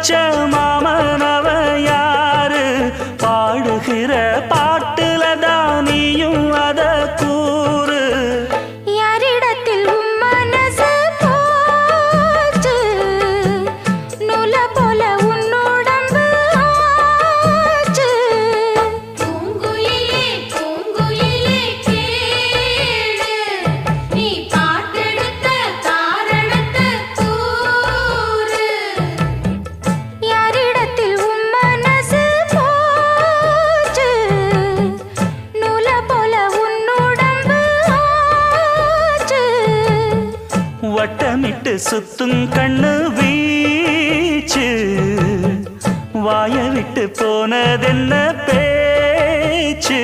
வச்ச மாமனவ யாரு பாடுகிற பாட்டுல தானியும் அத கூறு யாரிடத்தில் உம் மனசு போச்சு நூல போல உன்னுடம்பு ஆச்சு பூங்குயிலே பூங்குயிலே கேளு நீ பாட்டெடுத்த காரணத்தை கூறு யாரிடத்தில் உம் மனசு போச்சு நூல போல உன்னுடம்பு ஆச்சு வட்டமிட்டு சுத்தும் கண்ணு வீச்சு வாய விட்டு போனதென்ன பேச்சு